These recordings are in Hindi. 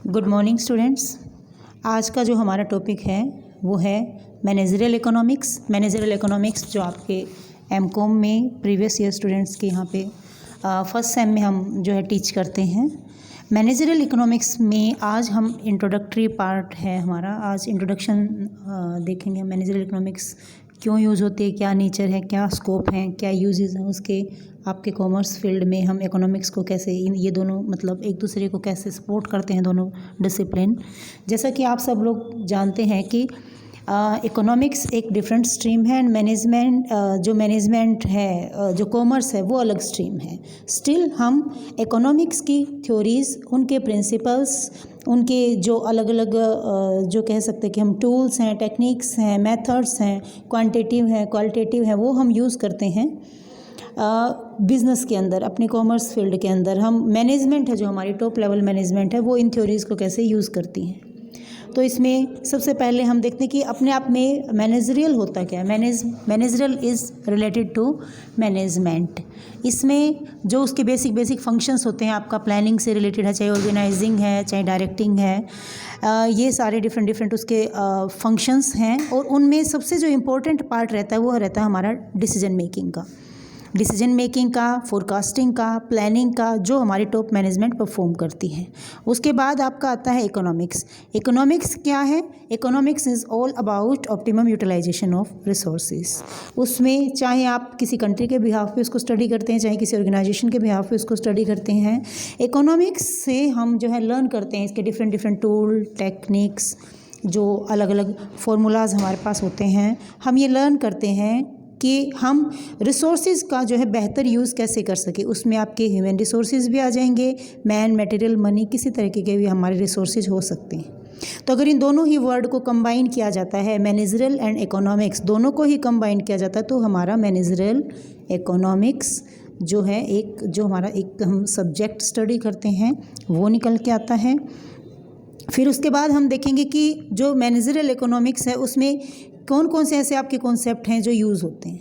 Good morning students. आज का जो हमारा टॉपिक है वो है मैनेजरियल इकोनॉमिक्स। मैनेजरियल इकोनॉमिक्स जो आपके एमकॉम में प्रीवियस ईयर स्टूडेंट्स के यहाँ पे फर्स्ट सेम में हम जो है टीच करते हैं। मैनेजरियल इकोनॉमिक्स में आज हम इंट्रोडक्टरी पार्ट है हमारा, आज इंट्रोडक्शन देखेंगे। मैनेजरियल इकोनॉमिक्स क्यों यूज़ होती है, क्या नेचर है, क्या स्कोप है, क्या यूजेस हैं उसके, आपके कॉमर्स फील्ड में हम इकोनॉमिक्स को कैसे ये दोनों मतलब एक दूसरे को कैसे सपोर्ट करते हैं दोनों डिसिप्लिन। जैसा कि आप सब लोग जानते हैं कि इकोनॉमिक्स एक डिफरेंट स्ट्रीम है एंड मैनेजमेंट है जो कॉमर्स है वो अलग स्ट्रीम है। स्टिल हम इकोनॉमिक्स की थ्योरीज़, उनके प्रिंसिपल्स, उनके जो अलग अलग जो कह सकते हैं कि हम टूल्स हैं, टेक्निक्स हैं, मेथड्स हैं, क्वांटिटेटिव हैं, क्वालिटेटिव हैं, वो हम यूज़ करते हैं बिज़नेस के अंदर, अपने कॉमर्स फील्ड के अंदर। हम मैनेजमेंट है जो हमारी टॉप लेवल मैनेजमेंट है वो इन थ्योरीज़ को कैसे यूज़ करती हैं। तो इसमें सबसे पहले हम देखते हैं कि अपने आप में मैनेजरियल होता क्या है। Managerial is related to management. इसमें जो उसके बेसिक फंक्शंस होते हैं, आपका प्लानिंग से रिलेटेड है, चाहे ऑर्गेनाइजिंग है, चाहे डायरेक्टिंग है, ये सारे डिफरेंट उसके फंक्शंस हैं। और उनमें सबसे जो इम्पोर्टेंट पार्ट रहता है वो रहता है हमारा डिसीजन मेकिंग का, फोरकास्टिंग का, प्लानिंग का, जो हमारी टॉप मैनेजमेंट परफॉर्म करती है। उसके बाद आपका आता है इकोनॉमिक्स। इकोनॉमिक्स क्या है? Economics is all about optimum utilization of resources. उसमें चाहे आप किसी कंट्री के बिहाफ पे उसको स्टडी करते हैं, चाहे किसी ऑर्गेनाइजेशन के बिहाफ पे उसको स्टडी करते हैं, इकोनॉमिक्स से हम जो है लर्न करते हैं इसके डिफरेंट टूल, टेक्निक्स, जो अलग अलग फार्मूलाज हमारे पास होते हैं। हम ये लर्न करते हैं कि हम रिसोर्सेज का जो है बेहतर यूज़ कैसे कर सके। उसमें आपके ह्यूमन रिसोर्सेज भी आ जाएंगे, मैन, मटेरियल, मनी, किसी तरीके के भी हमारे रिसोर्सेज हो सकते हैं। तो अगर इन दोनों ही वर्ड को कंबाइन किया जाता है, मैनेजरियल एंड इकोनॉमिक्स दोनों को ही कंबाइन किया जाता है, तो हमारा मैनेजरियल इकोनॉमिक्स जो है एक जो हमारा एक हम सब्जेक्ट स्टडी करते हैं वो निकल के आता है। फिर उसके बाद हम देखेंगे कि जो मैनेजरियल इकोनॉमिक्स है उसमें कौन कौन से ऐसे आपके कॉन्सेप्ट हैं जो यूज़ होते हैं।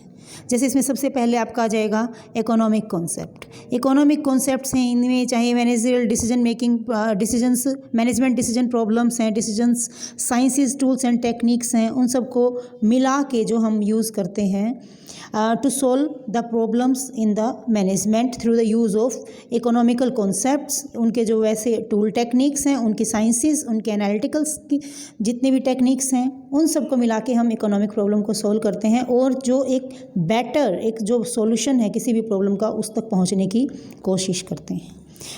जैसे इसमें सबसे पहले आपका आ जाएगा इकोनॉमिक कॉन्सेप्ट। इकोनॉमिक कॉन्सेप्ट्स हैं, इनमें चाहे managerial decision making, decisions, management decision problems हैं, decisions sciences, tools and techniques हैं, उन सबको मिला के जो हम यूज़ करते हैं to solve the problems in the management through the use of economical concepts. उनके जो वैसे टूल टेक्निक्स हैं, उनकी साइंसेस, उनके एनालिटिकल्स की जितने भी टेक्निक्स हैं, उन सबको मिला के हम इकोनॉमिक प्रॉब्लम को सॉल्व करते हैं और जो एक बेटर एक जो सॉल्यूशन है किसी भी प्रॉब्लम का उस तक पहुंचने की कोशिश करते हैं।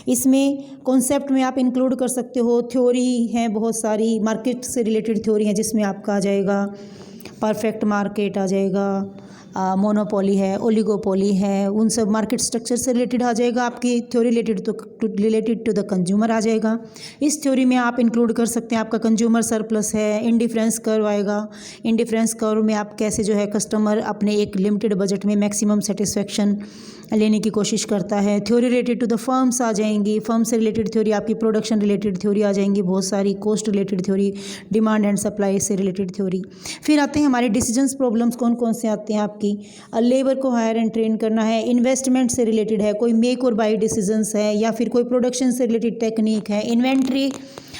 इसमें कॉन्सेप्ट में आप इंक्लूड कर सकते हो, थ्योरी हैं बहुत सारी, मार्केट से रिलेटेड थ्योरी हैं जिसमें आपका आ जाएगा परफेक्ट मार्केट, आ जाएगा मोनोपोली है, ओलिगोपोली है, उन सब मार्केट स्ट्रक्चर से रिलेटेड आ जाएगा। आपकी theory related to the consumer आ जाएगा। इस थ्योरी में आप इंक्लूड कर सकते हैं आपका कंज्यूमर सरप्लस है, इंडिफरेंस कर्व आएगा। इंडिफरेंस कर्व में आप कैसे जो है कस्टमर अपने एक लिमिटेड बजट में मैक्सिमम सेटिस्फेक्शन लेने की कोशिश करता है। Theory related to the firms आ जाएंगी, फर्म से रिलेटेड थ्योरी, आपकी प्रोडक्शन रिलेटेड थ्योरी आ जाएंगी बहुत सारी, cost related theory, demand and supply से रिलेटेड थ्योरी। फिर आते हैं हमारे डिसीजंस प्रॉब्लम्स, कौन कौन से आते हैं आपकी, लेबर को हायर एंड ट्रेन करना है, इन्वेस्टमेंट से रिलेटेड है, कोई मेक और बाई डिसीजंस है, या फिर कोई प्रोडक्शन से रिलेटेड टेक्निक है, इन्वेंट्री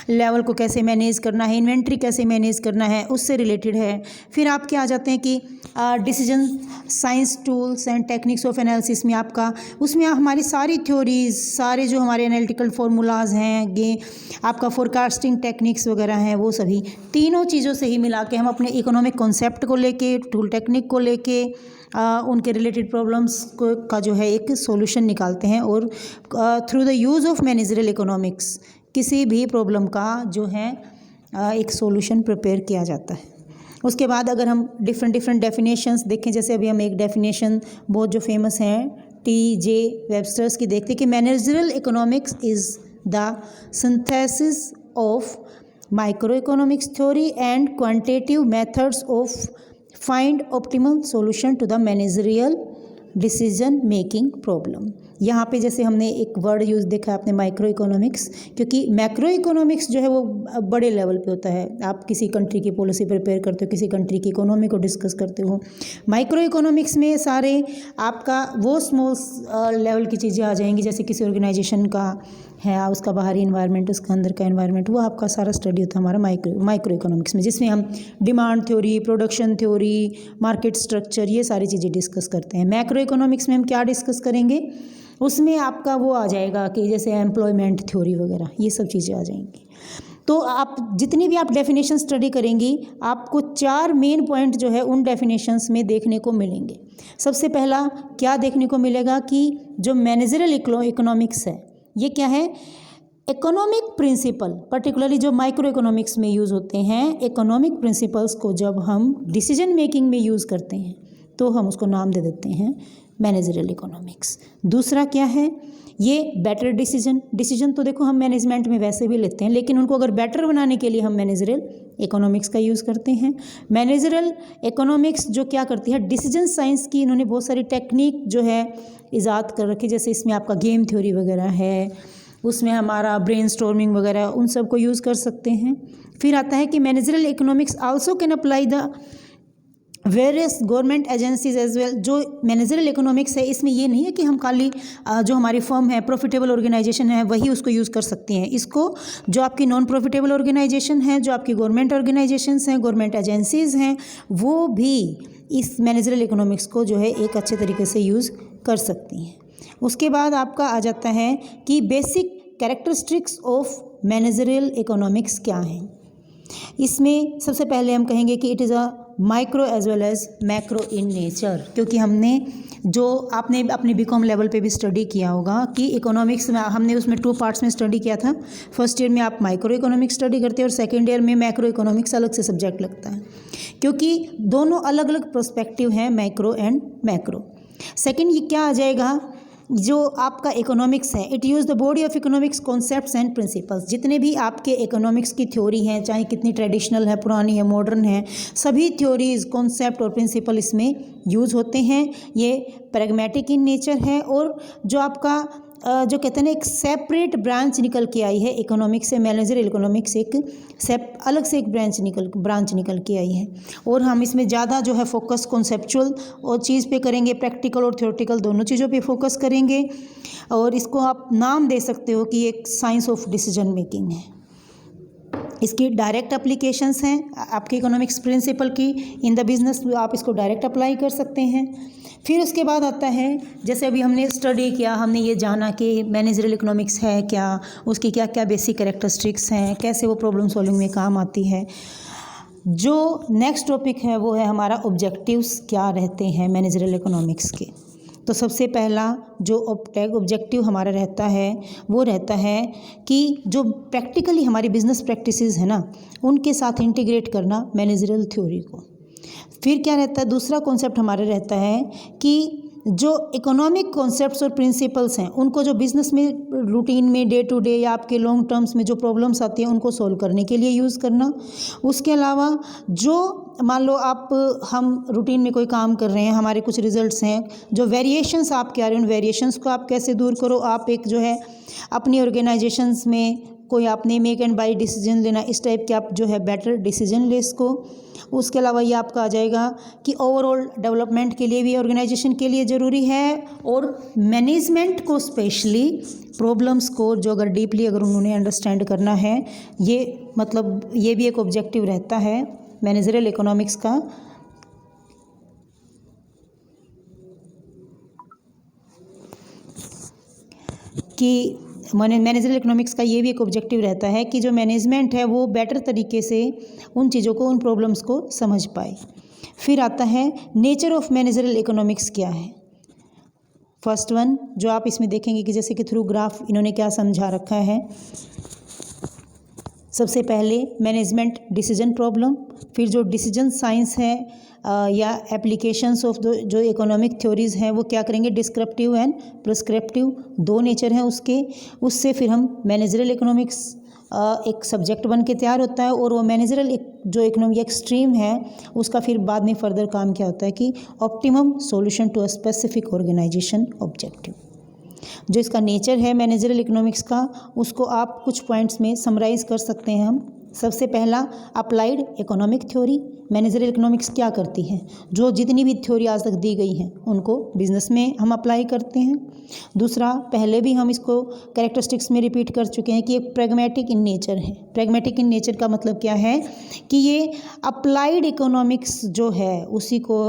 लेवल को कैसे मैनेज करना है, इन्वेंट्री कैसे मैनेज करना है, उससे रिलेटेड है। फिर आपके आ जाते हैं कि decision science, tools and techniques of analysis में आपका, उसमें हमारी सारी थ्योरीज, सारे जो हमारे एनालिटिकल फार्मूलाज हैं, ये आपका फोरकास्टिंग टेक्निक्स वगैरह हैं, वो सभी तीनों चीज़ों से ही मिला के हम अपने इकोनॉमिक कॉन्सेप्ट को लेके, टूल टेक्निक को लेके, उनके रिलेटेड प्रॉब्लम्स को का जो है एक सॉल्यूशन निकालते हैं और through the use of managerial economics किसी भी प्रॉब्लम का जो है एक सॉल्यूशन प्रिपेयर किया जाता है। उसके बाद अगर हम डिफरेंट डेफिनेशंस देखें, जैसे अभी हम एक डेफिनेशन बहुत जो फेमस है T.J. वेबस्टर्स की देखते हैं कि managerial economics is the synthesis of micro economics theory and quantitative methods of find optimal solution to the managerial decision making problem. यहाँ पे जैसे हमने एक वर्ड यूज़ देखा आपने माइक्रो इकोनॉमिक्स, क्योंकि मैक्रो इकोनॉमिक्स जो है वो बड़े लेवल पे होता है। आप किसी कंट्री की पॉलिसी प्रिपेयर करते हो, किसी कंट्री की इकोनॉमी को डिस्कस करते हो। माइक्रो इकोनॉमिक्स में सारे आपका वो स्मॉल लेवल की चीज़ें आ जाएंगी, जैसे किसी ऑर्गेनाइजेशन का है, उसका बाहरी इन्वायरमेंट, उसका अंदर का इन्वायरमेंट, वो आपका सारा स्टडी होता है हमारा माइक्रो इकोनॉमिक्स में, जिसमें हम demand theory, production theory, market structure, ये सारी चीज़ें डिस्कस करते हैं। मैक्रो इकोनॉमिक्स में हम क्या डिस्कस करेंगे, उसमें आपका वो आ जाएगा कि जैसे एम्प्लॉयमेंट थ्योरी वगैरह, ये सब चीज़ें आ जाएंगी। तो आप जितनी भी आप डेफिनेशन स्टडी करेंगी, आपको 4 मेन पॉइंट जो है उन डेफिनेशंस में देखने को मिलेंगे। सबसे पहला क्या देखने को मिलेगा कि जो मैनेजरल इकोनॉमिक्स है, ये क्या है, इकोनॉमिक प्रिंसिपल, पर्टिकुलरली जो माइक्रो इकोनॉमिक्स में यूज़ होते हैं, इकोनॉमिक प्रिंसिपल्स को जब हम डिसीजन मेकिंग में यूज़ करते हैं तो हम उसको नाम दे देते हैं मैनेजरल इकोनॉमिक्स। दूसरा क्या है, ये बेटर डिसीजन तो देखो हम मैनेजमेंट में वैसे भी लेते हैं, लेकिन उनको अगर बेटर बनाने के लिए हम मैनेजरल इकोनॉमिक्स का यूज़ करते हैं। मैनेजरल इकोनॉमिक्स जो क्या करती है, डिसीजन साइंस की इन्होंने बहुत सारी टेक्निक जो है ईजाद कर रखी, जैसे इसमें आपका गेम थ्योरी वगैरह है, उसमें हमारा ब्रेनस्टॉर्मिंग वगैरह, उन सब को यूज़ कर सकते हैं। फिर आता है कि managerial economics also can apply the various government agencies as well. जो मैनेजरल इकोनॉमिक्स है, इसमें ये नहीं है कि हम खाली जो हमारी फर्म है, प्रॉफिटेबल ऑर्गेनाइजेशन है, वही उसको यूज़ कर सकती हैं। इसको जो आपकी नॉन प्रॉफिटेबल ऑर्गेनाइजेशन है, जो आपकी गवर्नमेंट ऑर्गेनाइजेशंस हैं, गवर्नमेंट एजेंसीज हैं, वो भी इस मैनेजरल इकोनॉमिक्स को जो है एक अच्छे तरीके से यूज़ कर सकती हैं। उसके बाद आपका आ जाता है कि basic characteristics of managerial economics क्या हैं। इसमें सबसे पहले हम कहेंगे कि it is a micro as well as macro in nature, क्योंकि हमने जो आपने अपने बीकॉम लेवल पे भी स्टडी किया होगा कि इकोनॉमिक्स में हमने उसमें 2 पार्ट्स में स्टडी किया था। फर्स्ट ईयर में आप माइक्रो इकोनॉमिक्स स्टडी करते हैं और सेकेंड ईयर में मैक्रो इकोनॉमिक्स अलग से सब्जेक्ट लगता है, क्योंकि दोनों अलग अलग पर्सपेक्टिव हैं, माइक्रो एंड मैक्रो। सेकेंड ये क्या आ जाएगा, जो आपका इकोनॉमिक्स है, it use the body of economics concepts and principles. जितने भी आपके इकोनॉमिक्स की थ्योरी हैं, चाहे कितनी ट्रेडिशनल है, पुरानी है, मॉडर्न है, सभी थ्योरीज, कॉन्सेप्ट और प्रिंसिपल इसमें यूज़ होते हैं। ये प्रैग्मेटिक इन नेचर है, और जो आपका जो कहते हैं ना, एक सेपरेट ब्रांच निकल के आई है इकोनॉमिक्स से, मैनेजरल इकोनॉमिक्स एक अलग से एक ब्रांच निकल के आई है। और हम इसमें ज़्यादा जो है फोकस कॉन्सेप्चुअल और चीज़ पे करेंगे, प्रैक्टिकल और थ्योरेटिकल दोनों चीज़ों पे फोकस करेंगे। और इसको आप नाम दे सकते हो कि एक साइंस ऑफ डिसीजन मेकिंग है। इसकी डायरेक्ट एप्लीकेशंस हैं आपके इकोनॉमिक्स प्रिंसिपल की इन द बिजनेस, आप इसको डायरेक्ट अप्लाई कर सकते हैं। फिर उसके बाद आता है, जैसे अभी हमने स्टडी किया, हमने ये जाना कि मैनेजरल इकोनॉमिक्स है क्या, उसकी क्या क्या बेसिक कैरेक्टरिस्टिक्स हैं, कैसे वो प्रॉब्लम सॉल्विंग में काम आती है। जो नेक्स्ट टॉपिक है वो है हमारा ऑब्जेक्टिव्स क्या रहते हैं मैनेजरल इकोनॉमिक्स के। तो सबसे पहला जो ऑब्जेक्टिव हमारा रहता है वो रहता है कि जो प्रैक्टिकली हमारी बिजनेस प्रैक्टिसेस है ना, उनके साथ इंटीग्रेट करना मैनेजरल थ्योरी को। फिर क्या रहता है, दूसरा कॉन्सेप्ट हमारा रहता है कि जो इकोनॉमिक कॉन्सेप्ट्स और प्रिंसिपल्स हैं, उनको जो बिज़नेस में रूटीन में डे टू डे या आपके लॉन्ग टर्म्स में जो प्रॉब्लम्स आती हैं, उनको सॉल्व करने के लिए यूज़ करना। उसके अलावा जो मान लो हम रूटीन में कोई काम कर रहे हैं, हमारे कुछ रिजल्ट्स हैं, जो वेरिएशंस आपके आ रहे हैं, उन वेरिएशंस को आप कैसे दूर करो। आप एक जो है अपनी ऑर्गेनाइजेशंस में कोई आपने मेक एंड बाई डिसीजन लेना, इस टाइप के आप जो है बेटर डिसीजन ले इसको। उसके अलावा ये आपका आ जाएगा कि ओवरऑल डेवलपमेंट के लिए भी ऑर्गेनाइजेशन के लिए ज़रूरी है, और मैनेजमेंट को स्पेशली प्रॉब्लम्स को जो अगर डीपली अगर उन्होंने अंडरस्टैंड करना है, ये मतलब ये भी एक ऑब्जेक्टिव रहता है मैनेजरल इकोनॉमिक्स का। कि मैनेजरल इकोनॉमिक्स का ये भी एक ऑब्जेक्टिव रहता है कि जो मैनेजमेंट है वो बेटर तरीके से उन चीज़ों को, उन प्रॉब्लम्स को समझ पाए। फिर आता है नेचर ऑफ मैनेजरल इकोनॉमिक्स क्या है। फर्स्ट वन जो आप इसमें देखेंगे कि जैसे कि थ्रू ग्राफ इन्होंने क्या समझा रखा है। सबसे पहले मैनेजमेंट डिसीजन प्रॉब्लम, फिर जो डिसीजन साइंस है या एप्लीकेशंस ऑफ जो इकोनॉमिक थ्योरीज़ हैं वो क्या करेंगे, डिस्क्रिप्टिव एंड प्रिस्क्रिप्टिव, 2 नेचर हैं उसके। उससे फिर हम मैनेजरल इकोनॉमिक्स एक सब्जेक्ट बन के तैयार होता है, और वो मैनेजरल जो इकोनॉमिक एक स्ट्रीम है उसका फिर बाद में फर्दर काम क्या होता है कि optimum solution to a specific organization objective. जो इसका नेचर है मैनेजरियल इकोनॉमिक्स का, उसको आप कुछ पॉइंट्स में समराइज़ कर सकते हैं हम। सबसे पहला, applied economic theory. Managerial economics क्या करती है? जो जितनी भी थ्योरी आज तक दी गई हैं उनको बिजनेस में हम अप्लाई करते हैं। दूसरा, पहले भी हम इसको कैरेक्टरिस्टिक्स में रिपीट कर चुके हैं कि एक प्रैग्मेटिक इन नेचर है। प्रैग्मेटिक इन नेचर का मतलब क्या है कि ये अप्लाइड इकोनॉमिक्स जो है उसी को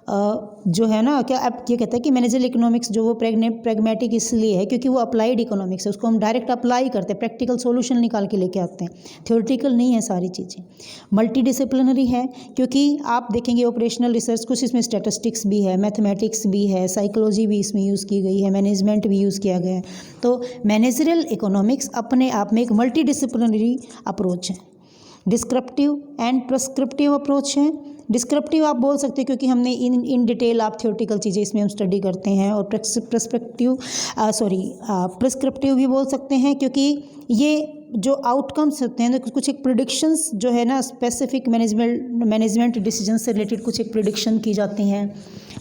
जो है ना, क्या अब ये कहता है कि मैनेजरियल इकोनॉमिक्स जो वो प्रैग्मेटिक इसलिए है क्योंकि वो अप्लाइड इकोनॉमिक्स है, उसको हम डायरेक्ट अप्लाई करते हैं, प्रैक्टिकल सॉल्यूशन निकाल के लेके आते हैं, थ्योरेटिकल नहीं है सारी चीज़ें। मल्टी डिसिप्लिनरी है क्योंकि आप देखेंगे ऑपरेशनल रिसर्च, कुछ इसमें स्टैटिस्टिक्स भी है, मैथमेटिक्स भी है, साइकोलॉजी भी इसमें यूज़ की गई है, मैनेजमेंट भी यूज़ किया गया है। तो मैनेजरियल इकोनॉमिक्स अपने आप में एक मल्टी डिसिप्लिनरी अप्रोच है। डिस्क्रिप्टिव एंड प्रिस्क्रिप्टिव अप्रोच है। डिस्क्रिप्टिव आप बोल सकते हैं क्योंकि हमने इन डिटेल आप थ्योरेटिकल चीज़ें इसमें हम स्टडी करते हैं, और प्रिस्क्रिप्टिव भी बोल सकते हैं क्योंकि ये जो आउटकम्स होते हैं, कुछ एक प्रिडिक्शंस जो है ना, स्पेसिफिक मैनेजमेंट डिसीजन से रिलेटेड कुछ एक प्रिडिक्शन की जाती हैं,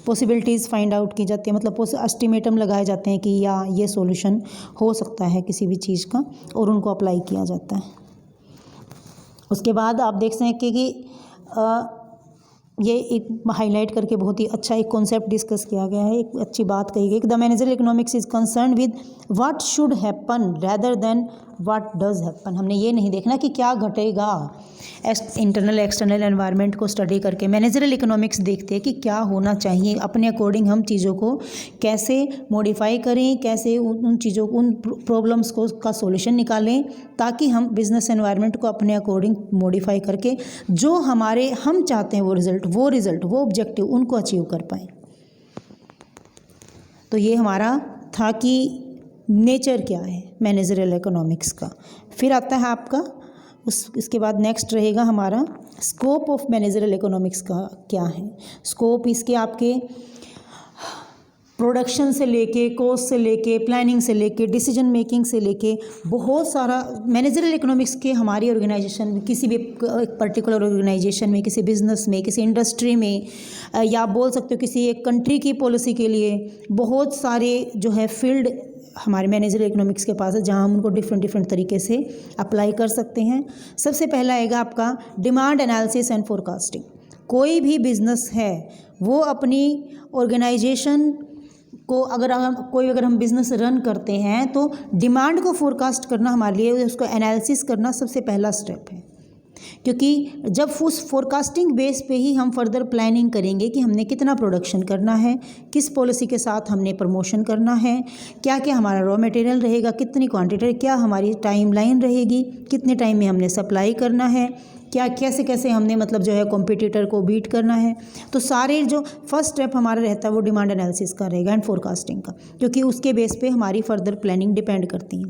पॉसिबिलिटीज़ फाइंड आउट की जाती है, मतलब एस्टिमेटम लगाए जाते हैं कि या ये सॉल्यूशन हो सकता है किसी भी चीज़ का, और उनको अप्लाई किया जाता है। उसके बाद आप देख सकते हैं कि ये एक हाईलाइट करके बहुत ही अच्छा एक कॉन्सेप्ट डिस्कस किया गया है, एक अच्छी बात कही गई। The managerial economics is concern with what should happen rather than what does happen. हमने ये नहीं देखना कि क्या घटेगा, इंटरनल एक्सटर्नल एनवायरनमेंट को स्टडी करके मैनेजरियल इकोनॉमिक्स देखते हैं कि क्या होना चाहिए, अपने अकॉर्डिंग हम चीज़ों को कैसे मॉडिफाई करें, कैसे उन चीज़ों उन प्रॉब्लम्स को का सॉल्यूशन निकालें, ताकि हम बिजनेस एनवायरनमेंट को अपने अकॉर्डिंग मॉडिफाई करके जो हम चाहते हैं वो ऑब्जेक्टिव उनको अचीव कर पाएँ। तो ये हमारा था कि नेचर क्या है मैनेजरियल इकोनॉमिक्स का। फिर आता है आपका इसके बाद नेक्स्ट रहेगा हमारा स्कोप ऑफ मैनेजरियल इकोनॉमिक्स का क्या है। स्कोप इसके आपके प्रोडक्शन से लेके, कॉस्ट से लेके, प्लानिंग से लेके, डिसीजन मेकिंग से लेके बहुत सारा मैनेजरियल इकोनॉमिक्स के हमारी ऑर्गेनाइजेशन में, किसी भी एक पर्टिकुलर ऑर्गेनाइजेशन में, किसी बिजनेस में, किसी इंडस्ट्री में, या बोल सकते हो किसी एक कंट्री की पॉलिसी के लिए बहुत सारे जो है फील्ड हमारे मैनेजरियल इकोनॉमिक्स के पास है, जहां हम उनको डिफरेंट तरीके से अप्लाई कर सकते हैं। सबसे पहला आएगा आपका डिमांड एनालिसिस एंड फोरकास्टिंग। कोई भी बिजनेस है वो अपनी ऑर्गेनाइजेशन को अगर हम बिज़नेस रन करते हैं तो डिमांड को फोरकास्ट करना हमारे लिए, उसको एनालिसिस करना सबसे पहला स्टेप है, क्योंकि जब उस फोरकास्टिंग बेस पे ही हम फर्दर प्लानिंग करेंगे कि हमने कितना प्रोडक्शन करना है, किस पॉलिसी के साथ हमने प्रमोशन करना है, क्या क्या हमारा रॉ मटेरियल रहेगा, कितनी क्वांटिटी, क्या हमारी टाइमलाइन रहेगी, कितने टाइम में हमने सप्लाई करना है, क्या कैसे हमने मतलब जो है कॉम्पिटिटर को बीट करना है। तो सारे जो फर्स्ट स्टेप हमारा रहता है वो डिमांड एनालिसिस का रहेगा एंड फोरकास्टिंग का, क्योंकि उसके बेस पे हमारी फर्दर प्लानिंग डिपेंड करती है।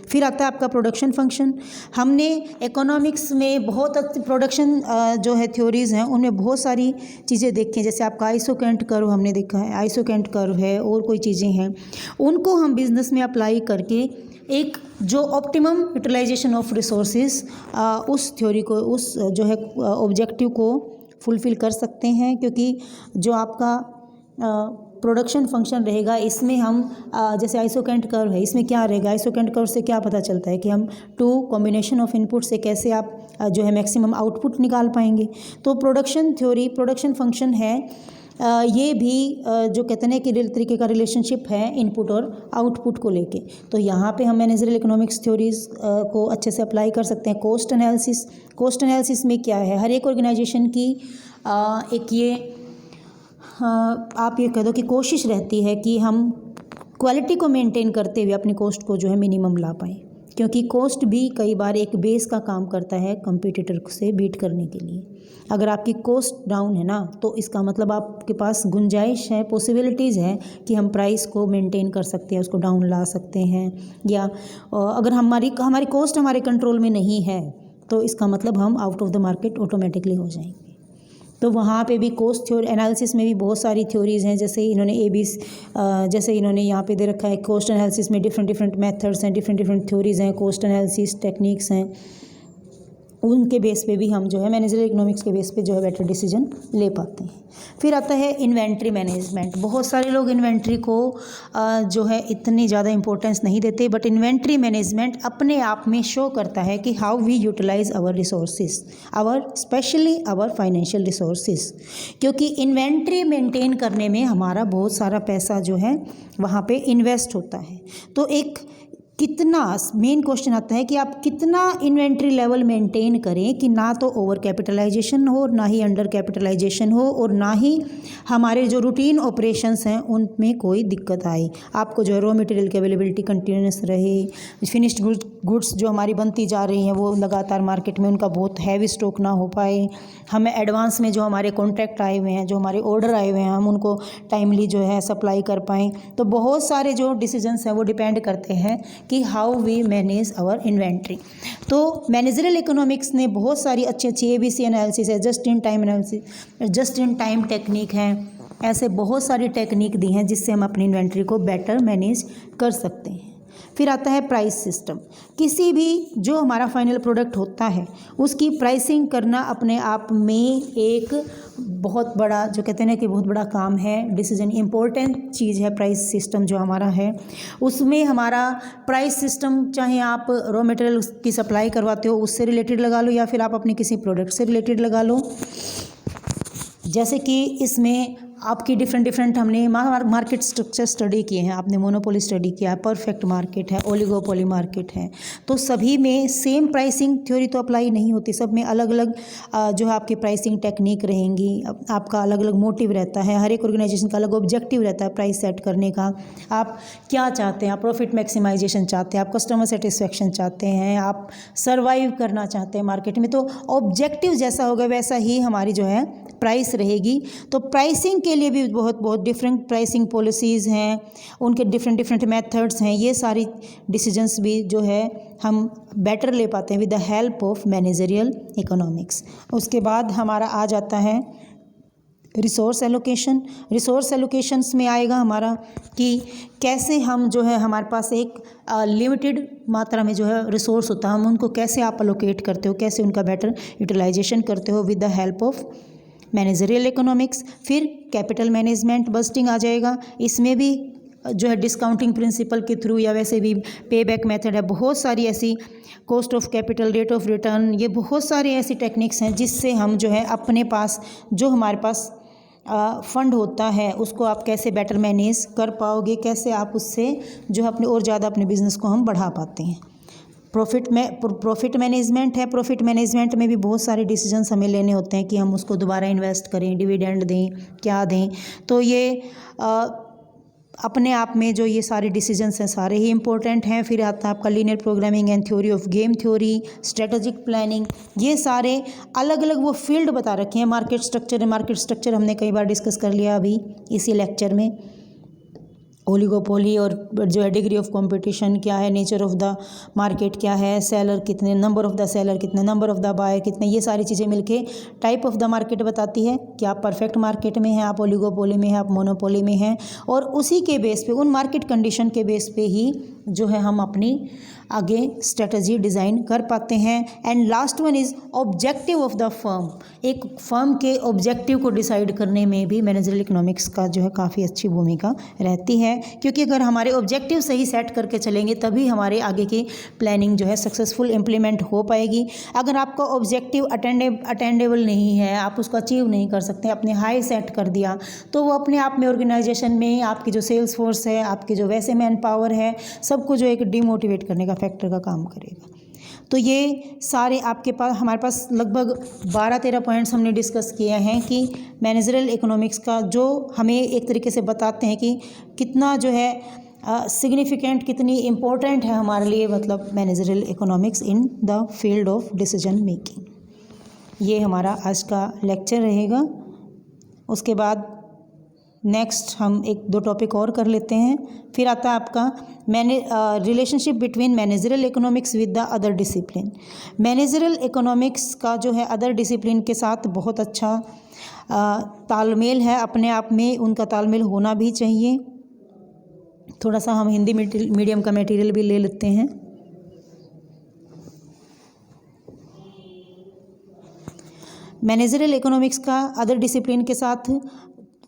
फिर आता है आपका प्रोडक्शन फंक्शन। हमने इकोनॉमिक्स में बहुत अच्छी प्रोडक्शन जो है थ्योरीज़ हैं उनमें बहुत सारी चीज़ें देखी हैं, जैसे आपका आइसोकेंट कर्व हमने देखा है, आइसोकेंट कर्व है, और कोई चीज़ें हैं, उनको हम बिज़नेस में अप्लाई करके एक जो ऑप्टिमम यूटिलाइजेशन ऑफ रिसोर्सेज उस थ्योरी को, उस जो है ऑब्जेक्टिव को फुलफ़िल कर सकते हैं। क्योंकि जो आपका प्रोडक्शन फंक्शन रहेगा इसमें हम जैसे आइसोकेंट कर्व है, इसमें क्या रहेगा, आइसोकेंट कर्व से क्या पता चलता है कि हम टू कॉम्बिनेशन ऑफ इनपुट से कैसे आप जो है मैक्सिमम आउटपुट निकाल पाएंगे। तो प्रोडक्शन थ्योरी, प्रोडक्शन फंक्शन है, ये भी जो कहते हैं कि तरीके का रिलेशनशिप है इनपुट और आउटपुट को लेके। तो यहाँ पे हम मैनेजरियल इकोनॉमिक्स थ्योरीज़ को अच्छे से अप्लाई कर सकते हैं। कॉस्ट एनालिसिस, कॉस्ट एनालिसिस में क्या है, हर एक ऑर्गेनाइजेशन की एक ये आप ये कह दो कि कोशिश रहती है कि हम क्वालिटी को मेंटेन करते हुए अपनी कॉस्ट को जो है मिनिमम ला पाएँ, क्योंकि कॉस्ट भी कई बार एक बेस का काम करता है कंपटीटर से बीट करने के लिए। अगर आपकी कॉस्ट डाउन है ना, तो इसका मतलब आपके पास गुंजाइश है, पॉसिबिलिटीज़ है कि हम प्राइस को मेंटेन कर सकते हैं, उसको डाउन ला सकते हैं। या अगर हमारी कॉस्ट हमारे कंट्रोल में नहीं है तो इसका मतलब हम out of the market automatically हो जाएंगे। तो वहाँ पे भी कॉस्ट थ्योरी एनालिसिस में भी बहुत सारी थ्योरीज़ हैं, जैसे इन्होंने यहाँ पे दे रखा है कॉस्ट एनालिसिस में डिफरेंट मेथड्स हैं, डिफरेंट थ्योरीज़ हैं, कॉस्ट एनालिसिस टेक्निक्स हैं। उनके बेस पे भी हम जो है मैनेजरियल इकोनॉमिक्स के बेस पे जो है बेटर डिसीजन ले पाते हैं। फिर आता है इन्वेंट्री मैनेजमेंट। बहुत सारे लोग इन्वेंट्री को जो है इतनी ज़्यादा इंपॉर्टेंस नहीं देते, बट इन्वेंट्री मैनेजमेंट अपने आप में शो करता है कि how we utilize our resources, specially our financial resources, क्योंकि इन्वेंट्री मेंटेन करने में हमारा बहुत सारा पैसा जो है वहाँ पे इन्वेस्ट होता है। तो एक कितना मेन क्वेश्चन आता है कि आप कितना इन्वेंट्री लेवल मेंटेन करें कि ना तो ओवर कैपिटलाइजेशन हो, ना ही अंडर कैपिटलाइजेशन हो, और ना ही हमारे जो रूटीन ऑपरेशंस हैं उनमें कोई दिक्कत आए। आपको जो है रॉ मटेरियल की अवेलेबिलिटी कंटिन्यूस रहे, फिनिश्ड गुड्स जो हमारी बनती जा रही हैं वो लगातार मार्केट में उनका बहुत हैवी स्टॉक ना हो पाए, हमें एडवांस में जो हमारे कॉन्ट्रैक्ट आए हुए हैं, जो हमारे ऑर्डर आए हुए हैं, हम उनको टाइमली जो है सप्लाई कर पाएँ। तो बहुत सारे जो डिसीजंस हैं वो डिपेंड करते हैं कि how we manage our inventory. तो मैनेजरियल इकोनॉमिक्स ने बहुत सारी अच्छी अच्छी ABC एनालिसिस है, just in time analysis, just in time technique हैं, ऐसे बहुत सारी टेक्निक दी हैं जिससे हम अपनी इन्वेंट्री को बेटर मैनेज कर सकते हैं। फिर आता है प्राइस सिस्टम। किसी भी जो हमारा फाइनल प्रोडक्ट होता है उसकी प्राइसिंग करना अपने आप में एक बहुत बड़ा जो कहते हैं ना कि बहुत बड़ा काम है, डिसीजन इम्पोर्टेंट चीज़ है। प्राइस सिस्टम जो हमारा है उसमें हमारा प्राइस सिस्टम, चाहे आप रॉ मटेरियल की सप्लाई करवाते हो उससे रिलेटेड लगा लो, या फिर आप अपने किसी प्रोडक्ट से रिलेटेड लगा लो। जैसे कि इसमें आपकी डिफरेंट हमने मार्केट स्ट्रक्चर स्टडी किए हैं, आपने मोनोपोली स्टडी किया है, परफेक्ट मार्केट है, ओलिगोपोली मार्केट है, तो सभी में सेम प्राइसिंग थ्योरी तो अप्लाई नहीं होती, सब में अलग अलग जो है आपकी प्राइसिंग टेक्निक रहेंगी, आपका अलग अलग मोटिव रहता है, हर एक ऑर्गेनाइजेशन का अलग ऑब्जेक्टिव रहता है प्राइस सेट करने का। आप क्या चाहते हैं, आप प्रॉफिट मैक्सिमाइजेशन चाहते हैं, आप कस्टमर सेटिस्फेक्शन चाहते हैं, आप सर्वाइव करना चाहते हैं मार्केट में, तो ऑब्जेक्टिव जैसा होगा वैसा ही हमारी जो है प्राइस रहेगी। तो प्राइसिंग के लिए भी बहुत डिफरेंट प्राइसिंग पॉलिसीज़ हैं, उनके डिफरेंट मेथड्स हैं। ये सारी डिसीजंस भी जो है हम बेटर ले पाते हैं with the help of managerial economics. उसके बाद हमारा आ जाता है रिसोर्स एलोकेशन। रिसोर्स एलोकेशंस में आएगा हमारा कि कैसे हम जो है हमारे पास एक लिमिटेड मात्रा में जो है रिसोर्स होता है, हम उनको कैसे आप अलोकेट करते हो, कैसे उनका बेटर यूटिलाइजेशन करते हो with the help of managerial economics. फिर कैपिटल मैनेजमेंट बस्टिंग आ जाएगा, इसमें भी जो है डिस्काउंटिंग प्रिंसिपल के थ्रू या वैसे भी पे बैक मेथड है, बहुत सारी ऐसी cost of capital, rate of return, ये बहुत सारी ऐसी टेक्निक्स हैं जिससे हम जो है अपने पास जो हमारे पास फंड होता है उसको आप कैसे बेटर मैनेज कर पाओगे, कैसे आप उससे जो है अपने और ज़्यादा अपने बिजनेस को हम बढ़ा पाते हैं। प्रॉफिट मैनेजमेंट है। प्रॉफिट मैनेजमेंट में भी बहुत सारे डिसीजंस हमें लेने होते हैं कि हम उसको दोबारा इन्वेस्ट करें, डिविडेंड दें, क्या दें। तो ये अपने आप में जो ये सारे डिसीजंस हैं सारे ही इंपॉर्टेंट हैं। फिर आता है आपका linear programming and theory of game theory, strategic planning, ये सारे अलग अलग वो फील्ड बता रखे हैं। मार्केट स्ट्रक्चर हमने कई बार डिस्कस कर लिया अभी इसी लेक्चर में। ओलिगोपोली और जो है डिग्री ऑफ कंपटीशन क्या है, नेचर ऑफ द मार्केट क्या है, सेलर कितने, नंबर ऑफ द सेलर कितने, नंबर ऑफ द बायर कितने, ये सारी चीज़ें मिलके टाइप ऑफ द मार्केट बताती है कि आप परफेक्ट मार्केट में हैं, आप ओलिगोपोली में हैं, आप मोनोपोली में हैं। और उसी के बेस पे, उन मार्केट कंडीशन के बेस पे ही जो है हम अपनी आगे स्ट्रेटजी डिज़ाइन कर पाते हैं। And last one is objective of the firm. एक फर्म के ऑब्जेक्टिव को डिसाइड करने में भी मैनेजरियल इकोनॉमिक्स का जो है काफ़ी अच्छी भूमिका रहती है, क्योंकि अगर हमारे ऑब्जेक्टिव सही सेट करके चलेंगे तभी हमारे आगे की प्लानिंग जो है सक्सेसफुल इम्प्लीमेंट हो पाएगी। अगर आपका ऑब्जेक्टिव अटेंडेबल नहीं है, आप उसको अचीव नहीं कर सकते, आपने हाई सेट कर दिया, तो वो अपने आप में ऑर्गेनाइजेशन में आपकी जो सेल्स फोर्स है, आपके जो वैसे मैन पावर है, सबको जो एक डिमोटिवेट करने का फैक्टर का काम करेगा। तो ये सारे आपके पास, हमारे पास लगभग 12-13 पॉइंट्स हमने डिस्कस किए हैं कि मैनेजरियल इकोनॉमिक्स का जो हमें एक तरीके से बताते हैं कि कितना जो है सिग्निफिकेंट, कितनी इम्पोर्टेंट है हमारे लिए, मतलब managerial economics in the field of decision making. ये हमारा आज का लेक्चर रहेगा। उसके बाद नेक्स्ट हम 1-2 टॉपिक और कर लेते हैं। फिर आता है आपका relationship between managerial economics with the other discipline. Managerial economics का जो है अदर डिसिप्लिन के साथ बहुत अच्छा तालमेल है, अपने आप में उनका तालमेल होना भी चाहिए। थोड़ा सा हम हिंदी मीडियम का मटेरियल भी ले लेते हैं। मैनेजरियल इकोनॉमिक्स का अदर डिसिप्लिन के साथ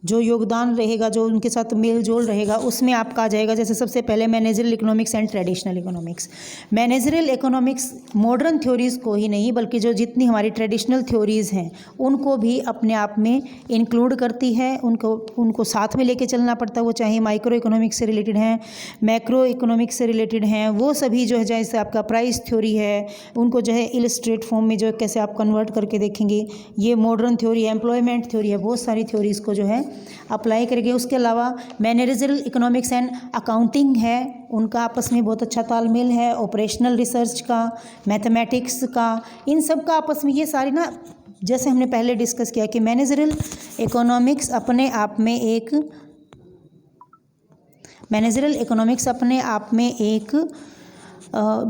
जो योगदान रहेगा, जो उनके साथ मेल जोल रहेगा, उसमें आपका आ जाएगा जैसे सबसे पहले managerial economics and traditional economics. Managerial economics modern theories को ही नहीं बल्कि जो जितनी हमारी ट्रेडिशनल थ्योरीज़ हैं उनको भी अपने आप में इंक्लूड करती है, उनको साथ में लेके चलना पड़ता है। वो चाहे माइक्रो इकोनॉमिक्स से रिलेटेड हैं, मैक्रो इकोनॉमिक्स से रिलेटेड हैं, वो सभी जो है जैसे आपका प्राइस थ्योरी है उनको जो है इलस्ट्रेट फॉर्म में जो कैसे आप कन्वर्ट करके देखेंगे, ये मॉडर्न थ्योरी है, एम्प्लॉयमेंट थ्योरी है, बहुत सारी थ्योरीज़ को जो है अप्लाई करेंगे। उसके अलावा मैनेजरियल इकोनॉमिक्स एंड अकाउंटिंग है, उनका आपस में बहुत अच्छा तालमेल है, ऑपरेशनल रिसर्च का, मैथमेटिक्स का, इन सब का आपस में ये सारी ना, जैसे हमने पहले डिस्कस किया कि मैनेजरियल इकोनॉमिक्स अपने आप में एक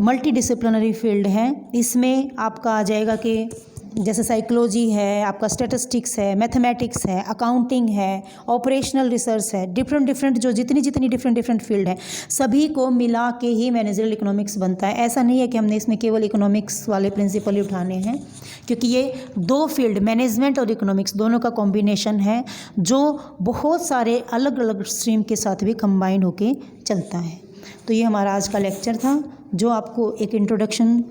मल्टी डिसिप्लिनरी फील्ड है। इसमें आपका आ जाएगा कि जैसे साइकोलॉजी है, आपका स्टैटिस्टिक्स है, मैथमेटिक्स है, अकाउंटिंग है, ऑपरेशनल रिसर्च है, डिफरेंट जो जितनी डिफरेंट फील्ड है सभी को मिला के ही मैनेजरियल इकोनॉमिक्स बनता है। ऐसा नहीं है कि हमने इसमें केवल इकोनॉमिक्स वाले प्रिंसिपल ही उठाने हैं, क्योंकि ये दो फील्ड मैनेजमेंट और इकोनॉमिक्स दोनों का कॉम्बिनेशन है जो बहुत सारे अलग अलग स्ट्रीम के साथ भी कंबाइन होके चलता है। तो ये हमारा आज का लेक्चर था जो आपको एक इंट्रोडक्शन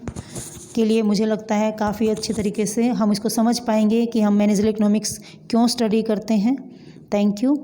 के लिए मुझे लगता है काफ़ी अच्छे तरीके से हम इसको समझ पाएंगे कि हम मैनेजरियल इकोनॉमिक्स क्यों स्टडी करते हैं। Thank you.